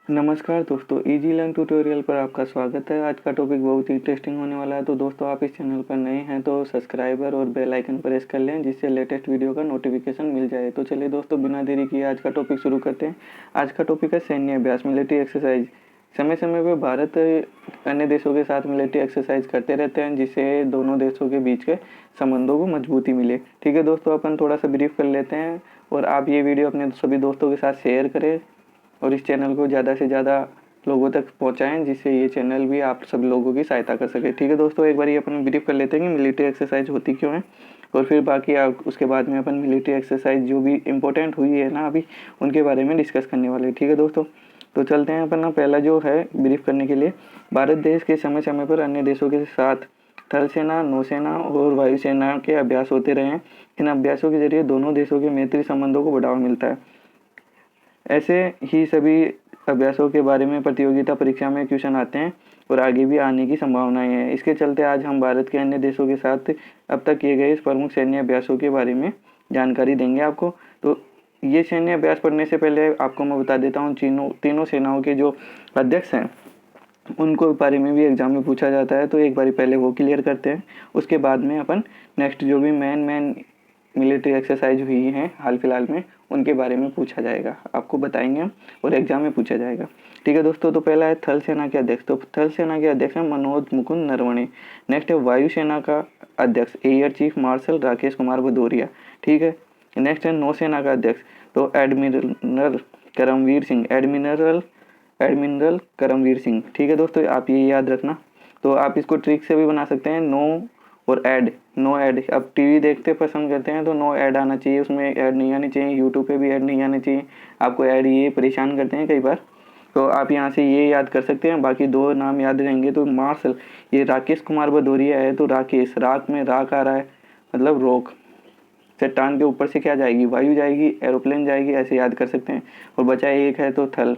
नमस्कार दोस्तों, easy learn tutorial पर आपका स्वागत है। आज का टॉपिक बहुत ही इंटरेस्टिंग होने वाला है। तो दोस्तों, आप इस चैनल पर नए हैं तो सब्सक्राइबर और बेल आइकन प्रेस कर लें, जिससे लेटेस्ट वीडियो का नोटिफिकेशन मिल जाए। तो चलिए दोस्तों, बिना देरी किए आज का टॉपिक शुरू करते हैं। आज का टॉपिक है सैन्य अभ्यास, मिलिट्री एक्सरसाइज। समय समय पर भारत अन्य देशों के साथ मिलिट्री एक्सरसाइज करते रहते हैं, जिससे दोनों देशों के बीच के संबंधों को मजबूती मिले। ठीक है दोस्तों, अपन थोड़ा सा ब्रीफ कर लेते हैं और आप ये वीडियो अपने सभी दोस्तों के साथ शेयर करें और इस चैनल को ज़्यादा से ज़्यादा लोगों तक पहुंचाएं, जिससे ये चैनल भी आप सभी लोगों की सहायता कर सके। ठीक है दोस्तों, एक बार ये अपन ब्रीफ कर लेते हैं कि मिलिट्री एक्सरसाइज होती क्यों है, और फिर बाकी उसके बाद में अपन मिलिट्री एक्सरसाइज जो भी इम्पोर्टेंट हुई है ना अभी, उनके बारे में डिस्कस करने वाले। ठीक है दोस्तों, तो चलते हैं अपन ना पहला जो है ब्रीफ करने के लिए। भारत देश के समय समय पर अन्य देशों के साथ थल सेना, नौसेना और वायुसेना के अभ्यास होते रहे हैं। इन अभ्यासों के जरिए दोनों देशों के मैत्री संबंधों को बढ़ावा मिलता है। ऐसे ही सभी अभ्यासों के बारे में प्रतियोगिता परीक्षा में क्वेश्चन आते हैं और आगे भी आने की संभावनाएं हैं। इसके चलते आज हम भारत के अन्य देशों के साथ अब तक किए गए इस प्रमुख सैन्य अभ्यासों के बारे में जानकारी देंगे आपको। तो ये सैन्य अभ्यास पढ़ने से पहले आपको मैं बता देता हूँ, तीनों सेनाओं के जो अध्यक्ष हैं उनको बारे में भी एग्जाम में पूछा जाता है। तो एक बारी पहले वो क्लियर करते हैं, उसके बाद में अपन नेक्स्ट जो भी मेन मिलिट्री एक्सरसाइज हुई हैं हाल फिलहाल में, उनके बारे में पूछा जाएगा, आपको बताएंगे हम और एग्जाम में पूछा जाएगा। ठीक है दोस्तों, तो पहला है थल सेना के अध्यक्ष। तो थल सेना के अध्यक्ष हैं मनोज मुकुंद नरवणे। नेक्स्ट है वायुसेना का अध्यक्ष air chief marshal Rakesh Kumar Bhadauria. ठीक है, नेक्स्ट है नौसेना का अध्यक्ष तो एडमिरल करमवीर सिंह, एडमिरल करमवीर सिंह। ठीक है दोस्तों, आप ये याद रखना। तो आप इसको ट्रिक से भी बना सकते हैं, नो ऐड। अब टीवी देखते पसंद करते हैं तो नो ऐड आना चाहिए, उसमें ऐड नहीं आनी चाहिए, यूट्यूब पे भी ऐड नहीं आने चाहिए। आपको ऐड ये परेशान करते हैं कई बार, तो आप यहाँ से ये याद कर सकते हैं। बाकी दो नाम याद रहेंगे। तो मार्शल, ये राकेश कुमार भदौरिया है। तो राकेश, राक में राक आ रहा है, मतलब रोक। चट्टान के ऊपर से क्या जाएगी, वायु जाएगी, एरोप्लेन जाएगी, ऐसे याद कर सकते हैं। और बचा एक है तो थल।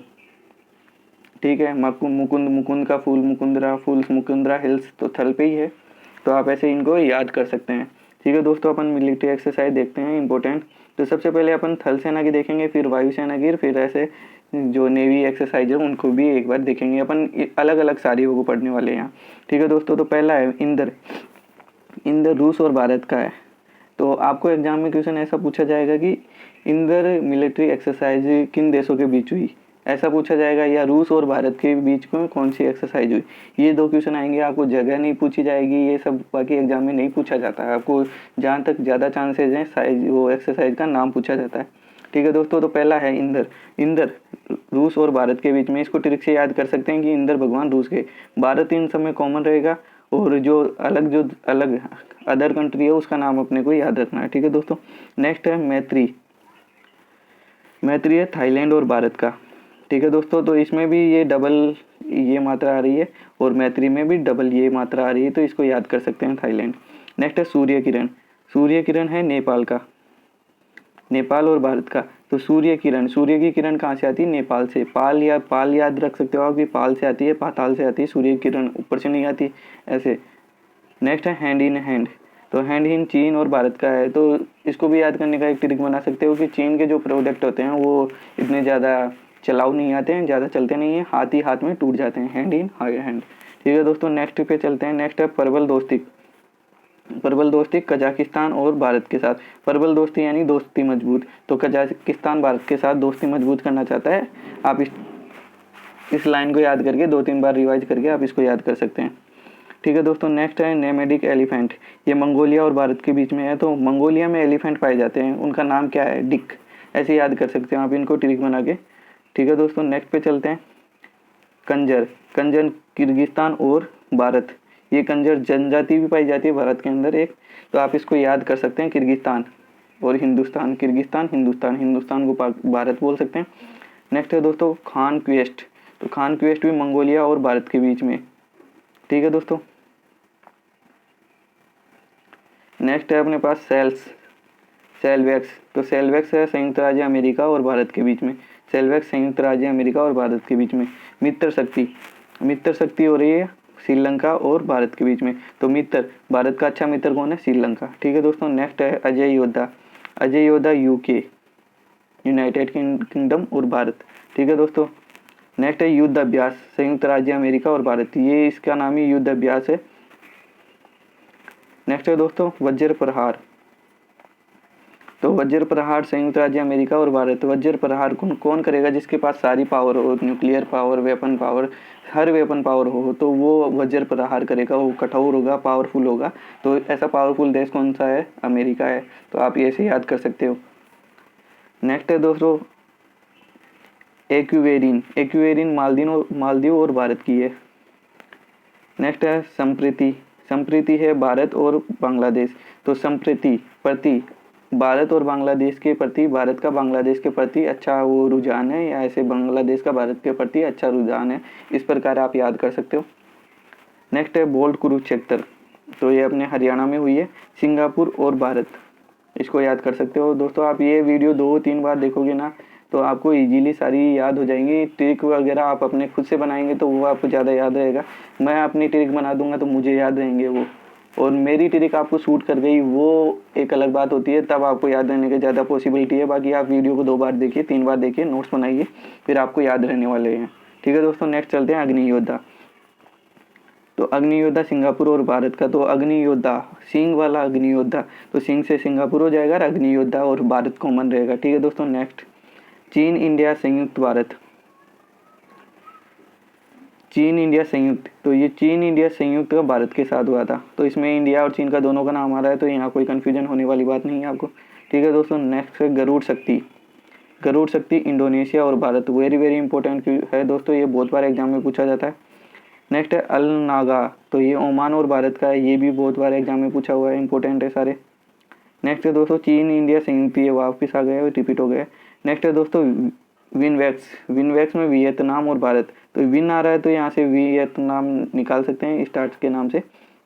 ठीक है, मुकुंद का फूल मुकुंदरा हिल्स, तो थल पे ही है। तो आप ऐसे इनको याद कर सकते हैं। ठीक है दोस्तों, अपन मिलिट्री एक्सरसाइज देखते हैं इंपॉर्टेंट। तो सबसे पहले अपन थल सेना की देखेंगे, फिर वायुसेना की, फिर ऐसे जो नेवी एक्सरसाइज है उनको भी एक बार देखेंगे। अपन अलग अलग सारी को पढ़ने वाले हैं यहाँ। ठीक है दोस्तों, तो पहला है इंदर रूस और भारत का है। तो आपको एग्जाम में क्वेश्चन ऐसा पूछा जाएगा कि इंदर मिलिट्री एक्सरसाइज किन देशों के बीच हुई, ऐसा पूछा जाएगा, या रूस और भारत के बीच में कौन सी एक्सरसाइज हुई। ये दो क्वेश्चन आएंगे। आपको जगह नहीं पूछी जाएगी, ये सब बाकी एग्जाम में नहीं पूछा जाता है। आपको जहाँ तक ज़्यादा चांसेज हैं साइज वो एक्सरसाइज का नाम पूछा जाता है। ठीक है दोस्तों, तो पहला है इंदर रूस और भारत के बीच में। इसको ट्रिक से याद कर सकते हैं कि इंदर भगवान रूस के, भारत इन सब में कॉमन रहेगा, और जो अलग अदर कंट्री है उसका नाम अपने को याद रखना है। ठीक है दोस्तों, नेक्स्ट है मैत्री है थाईलैंड और भारत का। ठीक है दोस्तों, तो इसमें भी ये डबल ये मात्रा आ रही है और मैत्री में भी डबल ये मात्रा आ रही है, तो इसको याद कर सकते हैं, थाईलैंड। नेक्स्ट है सूर्य किरण है नेपाल और भारत का। तो सूर्य की किरण कहाँ से आती है, नेपाल से। पाल याद रख सकते हो आप कि पाल से आती है, पाताल से आती है, सूर्य की किरण ऊपर से नहीं आती, ऐसे। नेक्स्ट है हैंड इन हैंड। तो हैंड इन चीन और भारत का है। तो इसको भी याद करने का एक ट्रिक बना सकते हो कि चीन के जो प्रोडक्ट होते हैं वो इतने ज़्यादा चलाऊ नहीं आते हैं, ज़्यादा चलते नहीं हैं, हाथ ही हाथ में टूट जाते हैं, हैंड इन हैंड। ठीक है दोस्तों, नेक्स्ट पे चलते हैं। नेक्स्ट है प्रबल दोस्ती कजाकिस्तान और भारत के साथ। प्रबल दोस्ती यानी दोस्ती मजबूत। तो कजाकिस्तान भारत के साथ दोस्ती मजबूत करना चाहता है। आप इस लाइन को याद करके 2-3 बार रिवाइज करके आप इसको याद कर सकते हैं। ठीक है दोस्तों, नेक्स्ट है नेमेडिक एलिफेंट। ये मंगोलिया और भारत के बीच में है। तो मंगोलिया में एलिफेंट पाए जाते हैं, उनका नाम क्या है, डिक। ऐसे याद कर सकते हैं आप इनको ट्रिक बना के। ठीक है दोस्तों, नेक्स्ट पे चलते हैं। कंजर किर्गिस्तान और भारत। ये कंजर जनजाति भी पाई जाती है भारत के अंदर एक। तो आप इसको याद कर सकते हैं, किर्गिस्तान और हिंदुस्तान, हिंदुस्तान को भारत बोल सकते हैं। नेक्स्ट है दोस्तों खान क्वेस्ट। तो खान क्वेस्ट भी मंगोलिया और भारत के बीच में। ठीक है दोस्तों, नेक्स्ट है अपने पास सेलवेक्स। तो सेलवेक्स है संयुक्त राज्य अमेरिका और भारत के बीच में। सेलवेक्स संयुक्त राज्य अमेरिका और भारत के बीच में। मित्र शक्ति हो रही है श्रीलंका और भारत के बीच में। तो भारत का अच्छा मित्र कौन है, श्रीलंका। ठीक है दोस्तों, नेक्स्ट है अजय योद्धा यूके, यूनाइटेड किंगडम और भारत। ठीक है दोस्तों, नेक्स्ट है युद्ध अभ्यास, संयुक्त राज्य अमेरिका और भारत, ये इसका नाम ही युद्ध अभ्यास है। नेक्स्ट है दोस्तों वज्र प्रहार, तो वज्र प्रहार संयुक्त राज्य अमेरिका और भारत। वज्र प्रहार कौन करेगा? जिसके पास सारी पावर हो, न्यूक्लियर पावर, वेपन पावर, हर वेपन पावर हो, तो वो वज्र प्रहार करेगा। वो कठोर होगा, पावरफुल होगा। तो ऐसा पावरफुल देश कौन सा है? अमेरिका है। तो आप ये ऐसे याद कर सकते हो। नेक्स्ट है दोस्तों एक्वेरिन, एक्वेरिन मालदीव और भारत की है। नेक्स्ट है संप्रीति, संप्रीति है भारत और बांग्लादेश। तो संप्रीति प्रति भारत और बांग्लादेश के प्रति, भारत का बांग्लादेश के प्रति अच्छा वो रुझान है, या ऐसे बांग्लादेश का भारत के प्रति अच्छा रुझान है। इस प्रकार आप याद कर सकते हो। नेक्स्ट है बोल्ट कुरुक्षेत्र, तो ये अपने हरियाणा में हुई है। सिंगापुर और भारत, इसको याद कर सकते हो। दोस्तों आप ये वीडियो 2-3 बार देखोगे ना, तो आपको इजीली सारी याद हो जाएंगी। ट्रिक वगैरह आप अपने खुद से बनाएंगे तो वो आपको ज़्यादा याद रहेगा। मैं अपनी ट्रिक बना दूंगा तो मुझे याद रहेंगे वो, और मेरी ट्रिक आपको सूट कर गई वो एक अलग बात होती है, तब आपको याद रहने की ज़्यादा पॉसिबिलिटी है। बाकी आप वीडियो को 2 बार देखिए, 3 बार देखिए, नोट्स बनाइए, फिर आपको याद रहने वाले हैं। ठीक है दोस्तों, नेक्स्ट चलते हैं अग्नि योद्धा। तो अग्नि योद्धा सिंगापुर और भारत का, तो अग्नि योद्धा सिंह वाला अग्नि योद्धा, तो सिंह से सिंगापुर हो जाएगा, अग्नि योद्धा और भारत कॉमन रहेगा। ठीक है दोस्तों, नेक्स्ट चीन इंडिया संयुक्त भारत, चीन इंडिया संयुक्त, तो ये चीन इंडिया संयुक्त का भारत के साथ हुआ था। तो इसमें इंडिया और चीन का दोनों का नाम आ रहा है, तो यहाँ कोई कन्फ्यूजन होने वाली बात नहीं है आपको। ठीक है दोस्तों, नेक्स्ट है गरुड़ शक्ति, गरुड़ शक्ति इंडोनेशिया और भारत, वेरी वेरी इंपॉर्टेंट है दोस्तों, ये बहुत बार एग्जाम में पूछा जाता है। नेक्स्ट है अल नागा, तो ये ओमान और भारत का है, ये भी बहुत बार एग्जाम में पूछा हुआ है, इंपॉर्टेंट है सारे। नेक्स्ट है दोस्तों चीन इंडिया संयुक्त, ये वापस आ गए, रिपीट हो गए। नेक्स्ट है दोस्तों विनवैक्स, विनवैक्स में वियतनाम और भारत, तो विन आ रहा है तो यहाँ से वियतनाम निकाल सकते हैं स्टार्ट के नाम से,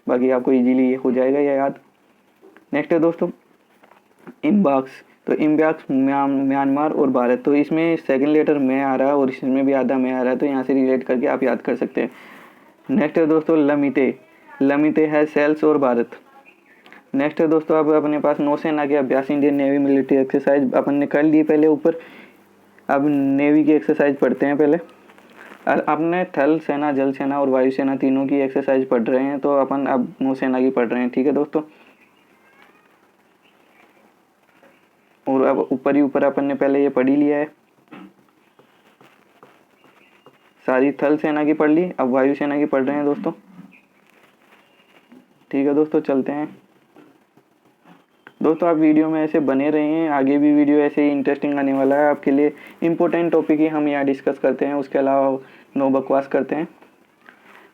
बाकी आपको इजीली ये हो जाएगा या याद। नेक्स्ट है दोस्तों इम्बाक्स, तो इम्बाक्स म्यांमार और भारत, तो इसमें सेकंड लेटर में आ रहा है और इसमें भी आधा में आ रहा है, तो यहाँ से रिलेट करके आप याद कर सकते हैं। नेक्स्ट है दोस्तों लमिते, लमिते है सेल्स और भारत। नेक्स्ट है दोस्तों अब अपने पास नौसेना के अभ्यास, इंडियन नेवी मिलिट्री एक्सरसाइज अपन ने कर ली पहले ऊपर, अब नेवी की एक्सरसाइज पढ़ते हैं पहले। अपने थल सेना, जल सेना और वायुसेना तीनों की एक्सरसाइज पढ़ रहे हैं, तो अपन अब नौसेना की पढ़ रहे हैं। ठीक है दोस्तों, और अब ऊपर ही ऊपर अपन ने पहले ये पढ़ ही लिया है, सारी थल सेना की पढ़ ली, अब वायुसेना की पढ़ रहे हैं दोस्तों। ठीक है दोस्तों, चलते हैं। दोस्तों आप वीडियो में ऐसे बने रहे हैं, आगे भी वीडियो ऐसे ही इंटरेस्टिंग आने वाला है आपके लिए। इंपॉर्टेंट टॉपिक ही हम यहाँ डिस्कस करते हैं, उसके अलावा नो बकवास करते हैं।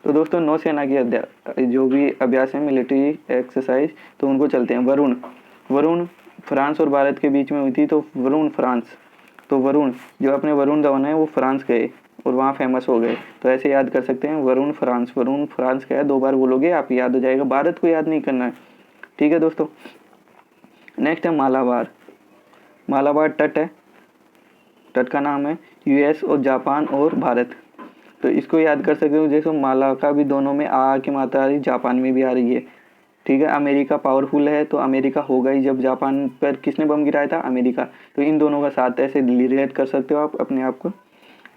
तो दोस्तों नौसेना की जो भी अभ्यास है मिलिट्री एक्सरसाइज, तो उनको चलते हैं। वरुण, वरुण फ्रांस और भारत के बीच में हुई थी, तो वरुण फ्रांस, तो वरुण जो अपने वरुण धवन है वो फ्रांस गए और वहाँ फेमस हो गए, तो ऐसे याद कर सकते हैं वरुण फ्रांस, वरुण फ्रांस गया, 2 बार बोलोगे आप याद हो जाएगा, भारत को याद नहीं करना है। ठीक है दोस्तों, नेक्स्ट है मालाबार, मालाबार तट है, तट का नाम है यूएस और जापान और भारत, तो इसको याद कर सकते हो। जैसे माला का भी दोनों में आ की मात्रा आ रही, जापान में भी आ रही है। ठीक है, अमेरिका पावरफुल है तो अमेरिका होगा ही, जब जापान पर किसने बम गिराया था? अमेरिका, तो इन दोनों का साथ ऐसे रिलेट कर सकते हो आप अपने आप को।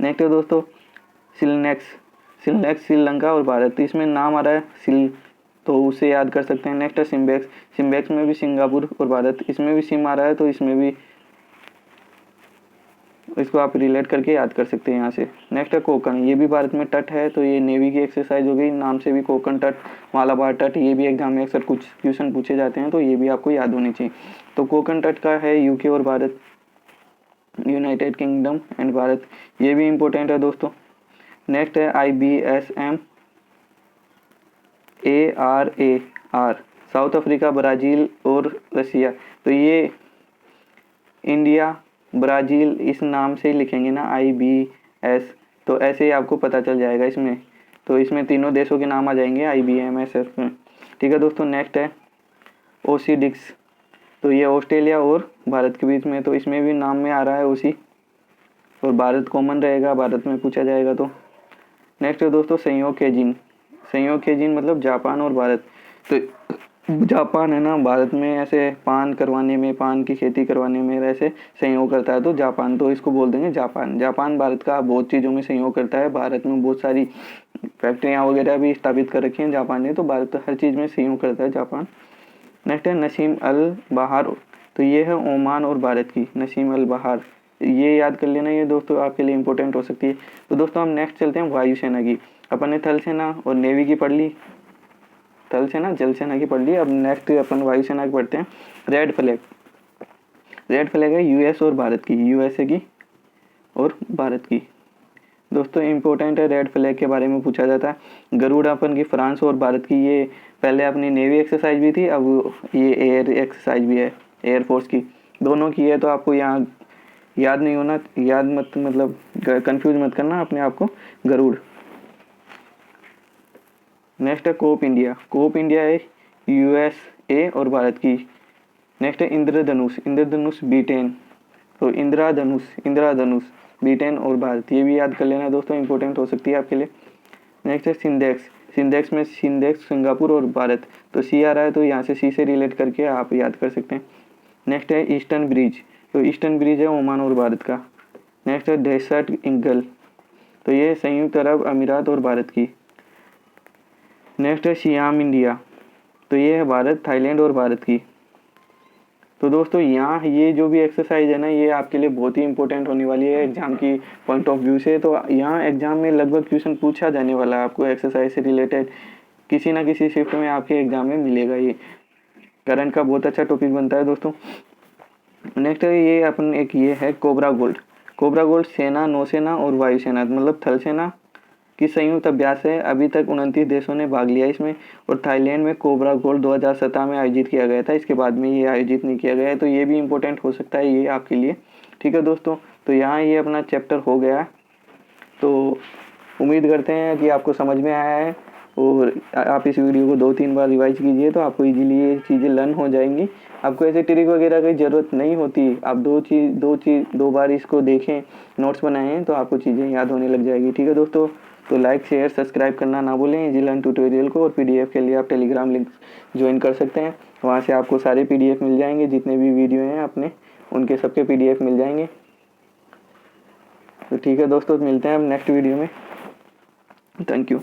नेक्स्ट है दोस्तों सिलनेक्स, सिलनेक्स श्रीलंका और भारत, तो इसमें नाम आ रहा है सिल, तो उसे याद कर सकते हैं। नेक्स्ट है सिम्बेक्स, सिम्बेक्स में भी सिंगापुर और भारत, इसमें भी सिम आ रहा है तो इसमें भी, इसको आप रिलेट करके याद कर सकते हैं यहाँ से। नेक्स्ट है कोकण, ये भी भारत में तट है, तो ये नेवी की एक्सरसाइज हो गई, नाम से भी कोकण तट, मालाबार तट, ये भी एग्जाम में अक्सर कुछ क्वेश्चन पूछे जाते हैं, तो ये भी आपको याद होनी चाहिए। तो कोकण तट का है यूके और Bharat, United kingdom and Bharat, ये भी इम्पोर्टेंट है दोस्तों। नेक्स्ट है IBSM ARAR, south Africa, Brazil और रसिया, तो ये इंडिया ब्राज़ील इस नाम से ही लिखेंगे ना IBS, तो ऐसे ही आपको पता चल जाएगा इसमें, तो इसमें तीनों देशों के नाम आ जाएंगे IBMSF में। ठीक है दोस्तों, नेक्स्ट है ओसीडिक्स, तो ये ऑस्ट्रेलिया और भारत के बीच में, तो इसमें भी नाम में आ रहा है ओसी, और भारत कॉमन रहेगा, भारत में पूछा जाएगा तो। नेक्स्ट है दोस्तों संयोग के जिन, संयोग के जिन मतलब जापान और भारत, तो जापान है ना, भारत में ऐसे पान करवाने में, पान की खेती करवाने में ऐसे सहयोग करता है, तो जापान, तो इसको बोल देंगे जापान। जापान भारत का बहुत चीज़ों में सहयोग करता है। भारत में बहुत सारी फैक्ट्रियाँ वगैरह भी स्थापित कर रखी हैं जापान ने, तो भारत हर चीज़ में सहयोग करता है जापान। नेक्स्ट है नसीम अल बहार, तो ये है ओमान और भारत की, नसीम अल बहार, ये याद कर लेना, ये दोस्तों आपके लिए इंपॉर्टेंट हो सकती है। तो दोस्तों हम नेक्स्ट चलते हैं वायुसेना की। अपन ने थल सेना और नेवी की पढ़ ली, थल सेना जल सेना की पढ़ ली। अब नेक्स्ट अपन वायुसेना की पढ़ते हैं। रेड फ्लैग, रेड फ्लैग है यूएस और भारत की, यूएसए की और भारत की। दोस्तों इंपॉर्टेंट है, रेड फ्लैग के बारे में पूछा जाता है। गरुड़ अपन की फ्रांस और भारत की, ये पहले अपनी नेवी एक्सरसाइज भी थी, अब ये एयर एक्सरसाइज भी है, एयरफोर्स की दोनों की है। तो आपको यहाँ याद नहीं होना, याद मत मतलब कंफ्यूज मत करना अपने आप को, गरुड़। नेक्स्ट है कोप इंडिया, कोप इंडिया है यूएसए और भारत की। नेक्स्ट है इंद्रधनुष, इंद्रधनुष ब्रिटेन, तो इंद्राधनुष, इंद्राधनुष ब्रिटेन और भारत, ये भी याद कर लेना दोस्तों, इंपॉर्टेंट हो सकती है आपके लिए। नेक्स्ट है सिंडेक्स, सिंडेक्स में सिंडेक्स सिंगापुर और भारत, तो सी आ रहा है तो यहाँ से सी से रिलेट करके आप याद कर सकते हैं। नेक्स्ट है ईस्टर्न ब्रिज, तो ईस्टर्न ब्रिज है ओमान और भारत का। नेक्स्ट है डेसर्ट ईगल, तो ये संयुक्त अरब अमीरात और भारत की। नेक्स्ट है सियाम इंडिया, तो ये है भारत, थाईलैंड और भारत की। तो दोस्तों यहाँ ये जो भी एक्सरसाइज है ना, ये आपके लिए बहुत ही इंपॉर्टेंट होने वाली है एग्जाम की पॉइंट ऑफ व्यू से। तो यहाँ एग्जाम में लगभग क्वेश्चन पूछा जाने वाला है आपको एक्सरसाइज से रिलेटेड, किसी ना किसी शिफ्ट में आपके एग्जाम में मिलेगा। ये करंट का बहुत अच्छा टॉपिक बनता है दोस्तों। नेक्स्ट है ये अपन एक ये है कोबरा गोल्ड, कोबरा गोल्ड सेना, नौसेना और वायुसेना मतलब थल सेना की संयुक्त अभ्यास है। अभी तक 29 देशों ने भाग लिया इसमें, और थाईलैंड में कोबरा गोल्ड 2017 में आयोजित किया गया था, इसके बाद में ये आयोजित नहीं किया गया है। तो ये भी इंपॉर्टेंट हो सकता है ये आपके लिए, ठीक है दोस्तों। तो यहाँ ये अपना चैप्टर हो गया, तो उम्मीद करते हैं कि आपको समझ में आया है, और आप इस वीडियो को 2-3 बार रिवाइज कीजिए तो आपको इजीली ये चीज़ें लर्न हो जाएंगी। आपको ऐसे ट्रिक वगैरह की ज़रूरत नहीं होती, आप दो बार इसको देखें, नोट्स बनाएं तो आपको चीज़ें याद होने लग जाएगी, ठीक है दोस्तों। तो लाइक शेयर सब्सक्राइब करना ना भूलें इजी लर्न ट्यूटोरियल को, और पीडीएफ के लिए आप टेलीग्राम लिंक ज्वाइन कर सकते हैं, वहाँ से आपको सारे पीडीएफ मिल जाएंगे, जितने भी वीडियो हैं अपने उनके सबके पीडीएफ मिल जाएंगे। तो ठीक है दोस्तों, मिलते हैं अब नेक्स्ट वीडियो में। Thank you.